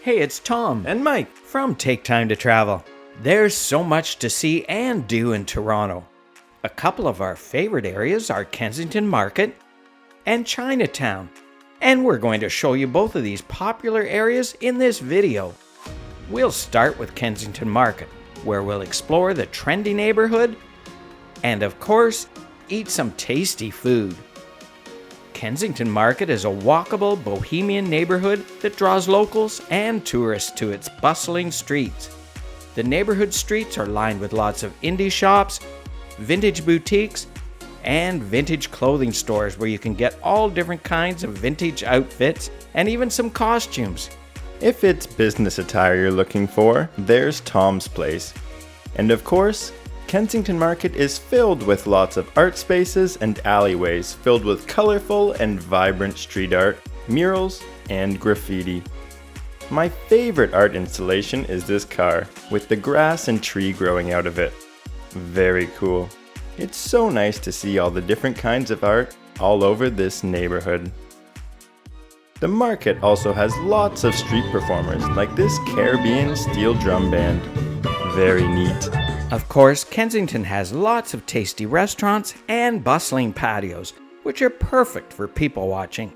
Hey, it's Tom And Mike from Take Time to Travel. There's so much to see and do in Toronto. A couple of our favorite areas are Kensington Market and Chinatown. And we're going to show you both of these popular areas in this video. We'll start with Kensington Market, where we'll explore the trendy neighborhood and, of course, eat some tasty food. Kensington Market is a walkable, bohemian neighborhood that draws locals and tourists to its bustling streets. The neighborhood streets are lined with lots of indie shops, vintage boutiques, and vintage clothing stores where you can get all different kinds of vintage outfits and even some costumes. If it's business attire you're looking for, there's Tom's Place. And of course, Kensington Market is filled with lots of art spaces and alleyways filled with colorful and vibrant street art, murals, and graffiti. My favorite art installation is this car, with the grass and tree growing out of it. Very cool. It's so nice to see all the different kinds of art all over this neighborhood. The market also has lots of street performers like this Caribbean steel drum band. Very neat. Of course, Kensington has lots of tasty restaurants and bustling patios, which are perfect for people watching.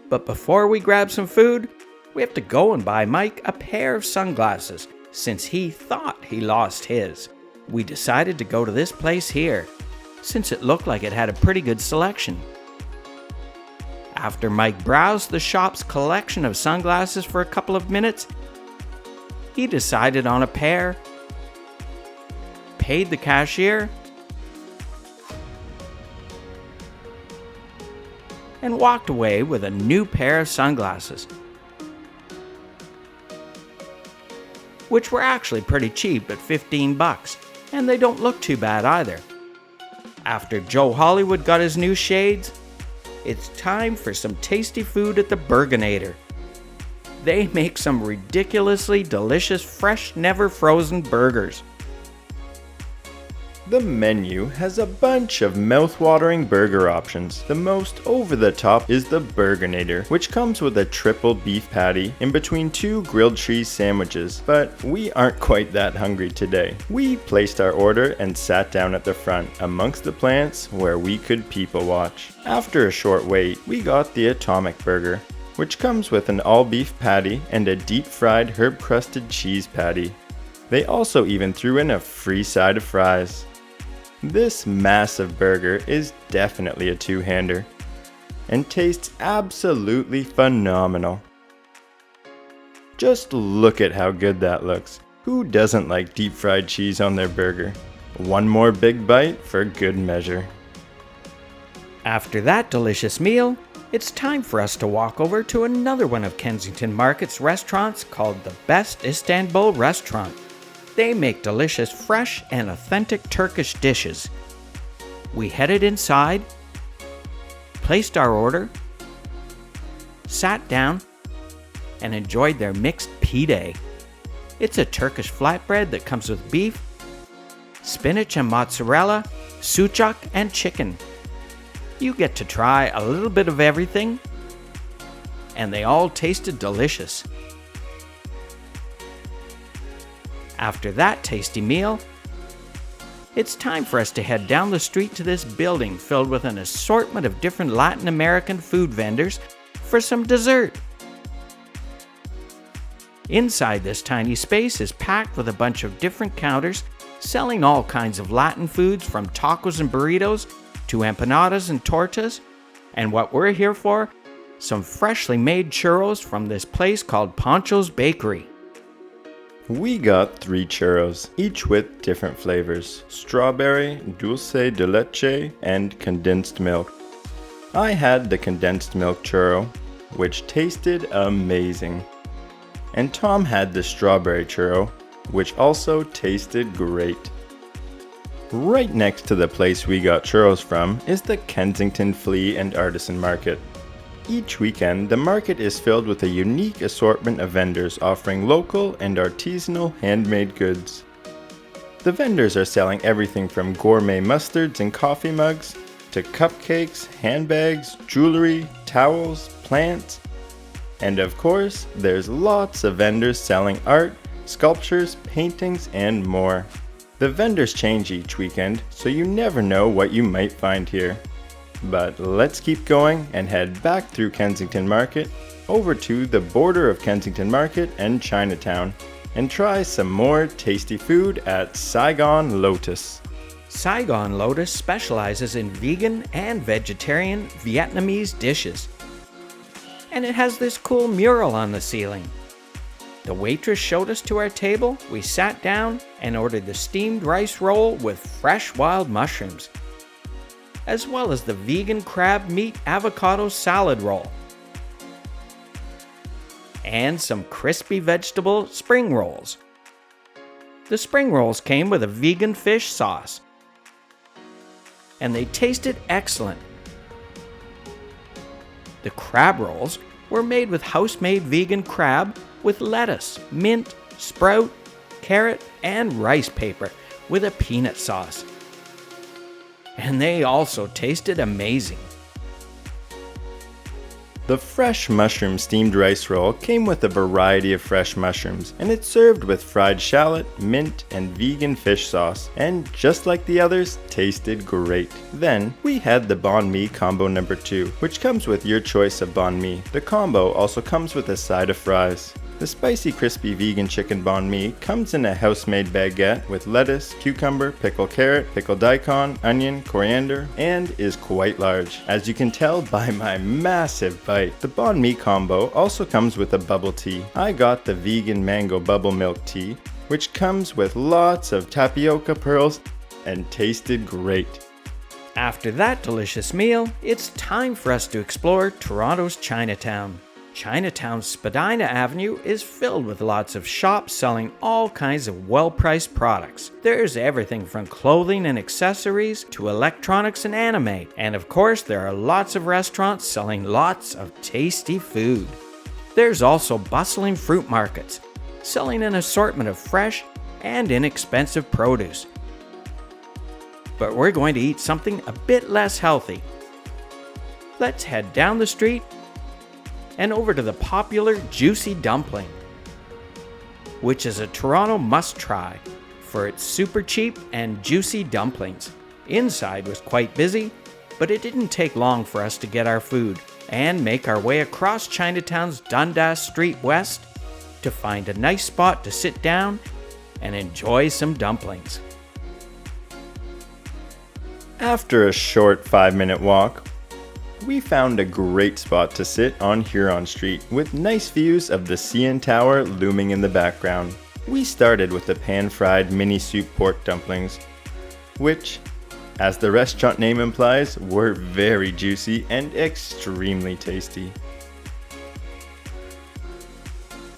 But before we grab some food, we have to go and buy Mike a pair of sunglasses, since he thought he lost his. We decided to go to this place here, since it looked like it had a pretty good selection. After Mike browsed the shop's collection of sunglasses for a couple of minutes, he decided on a pair, paid the cashier, and walked away with a new pair of sunglasses, which were actually pretty cheap at $15, and they don't look too bad either. After Joe Hollywood got his new shades, it's time for some tasty food at the Burgernator. They make some ridiculously delicious, fresh, never frozen burgers. The menu has a bunch of mouth-watering burger options. The most over-the-top is the Burgernator, which comes with a triple beef patty in between 2 grilled cheese sandwiches. But we aren't quite that hungry today. We placed our order and sat down at the front amongst the plants where we could people watch. After a short wait, we got the Atomic Burger, which comes with an all-beef patty and a deep-fried herb-crusted cheese patty. They also even threw in a free side of fries. This massive burger is definitely a two-hander and tastes absolutely phenomenal. Just look at how good that looks. Who doesn't like deep-fried cheese on their burger? One more big bite for good measure. After that delicious meal, it's time for us to walk over to another one of Kensington Market's restaurants called the Best Istanbul Restaurant. They make delicious, fresh, and authentic Turkish dishes. We headed inside, placed our order, sat down, and enjoyed their mixed pide. It's a Turkish flatbread that comes with beef, spinach and mozzarella, sucuk, and chicken. You get to try a little bit of everything, and they all tasted delicious. After that tasty meal, it's time for us to head down the street to this building filled with an assortment of different Latin American food vendors for some dessert. Inside this tiny space is packed with a bunch of different counters selling all kinds of Latin foods from tacos and burritos to empanadas and tortas, and what we're here for, some freshly made churros from this place called Panchos Bakery. We got 3 churros, each with different flavors: strawberry, dulce de leche, and condensed milk. I had the condensed milk churro, which tasted amazing. And Tom had the strawberry churro, which also tasted great. Right next to the place we got churros from is the Kensington Flea and Artisan Market. Each weekend, the market is filled with a unique assortment of vendors offering local and artisanal handmade goods. The vendors are selling everything from gourmet mustards and coffee mugs to cupcakes, handbags, jewelry, towels, plants, And of course, there's lots of vendors selling art, sculptures, paintings, and more. The vendors change each weekend, so you never know what you might find here. But let's keep going and head back through Kensington Market over to the border of Kensington Market and Chinatown and try some more tasty food at Saigon Lotus. Saigon Lotus specializes in vegan and vegetarian Vietnamese dishes. And it has this cool mural on the ceiling. The waitress showed us to our table, we sat down and ordered the steamed rice roll with fresh wild mushrooms, as well as the vegan crab meat avocado salad roll, and some crispy vegetable spring rolls. The spring rolls came with a vegan fish sauce, and they tasted excellent. The crab rolls were made with house-made vegan crab with lettuce, mint, sprout, carrot, and rice paper with a peanut sauce. And they also tasted amazing. The fresh mushroom steamed rice roll came with a variety of fresh mushrooms, and it's served with fried shallot, mint, and vegan fish sauce, and just like the others, tasted great. Then, we had the banh mi combo number 2, which comes with your choice of banh mi. The combo also comes with a side of fries. The spicy crispy vegan chicken banh mi comes in a house-made baguette with lettuce, cucumber, pickled carrot, pickled daikon, onion, coriander, and is quite large, as you can tell by my massive bite. The banh mi combo also comes with a bubble tea. I got the vegan mango bubble milk tea, which comes with lots of tapioca pearls and tasted great. After that delicious meal, it's time for us to explore Toronto's Chinatown. Chinatown's Spadina Avenue is filled with lots of shops selling all kinds of well-priced products. There's everything from clothing and accessories to electronics and anime. And of course, there are lots of restaurants selling lots of tasty food. There's also bustling fruit markets, selling an assortment of fresh and inexpensive produce. But we're going to eat something a bit less healthy. Let's head down the street and over to the popular Juicy Dumpling, which is a Toronto must-try for its super cheap and juicy dumplings. Inside was quite busy, but it didn't take long for us to get our food and make our way across Chinatown's Dundas Street West to find a nice spot to sit down and enjoy some dumplings. After a short 5-minute walk, we found a great spot to sit on Huron Street with nice views of the CN Tower looming in the background. We started with the pan-fried mini soup pork dumplings, which, as the restaurant name implies, were very juicy and extremely tasty.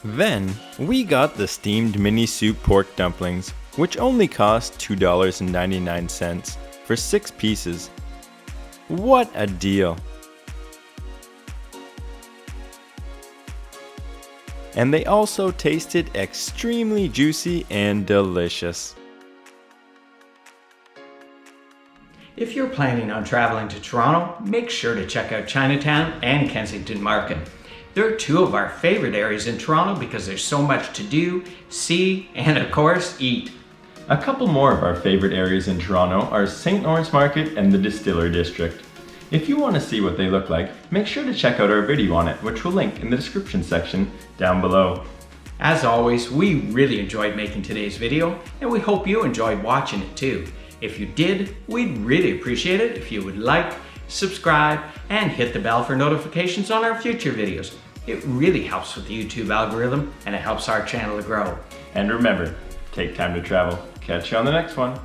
Then, we got the steamed mini soup pork dumplings, which only cost $2.99 for 6 pieces. What a deal! And they also tasted extremely juicy and delicious. If you're planning on traveling to Toronto, make sure to check out Chinatown and Kensington Market. They're 2 of our favorite areas in Toronto because there's so much to do, see, and of course, eat. A couple more of our favorite areas in Toronto are St. Lawrence Market and the Distiller District. If you want to see what they look like, make sure to check out our video on it, which we'll link in the description section down below. As always, we really enjoyed making today's video, and we hope you enjoyed watching it too. If you did, we'd really appreciate it if you would like, subscribe, and hit the bell for notifications on our future videos. It really helps with the YouTube algorithm, and it helps our channel to grow. And remember, take time to travel. Catch you on the next one.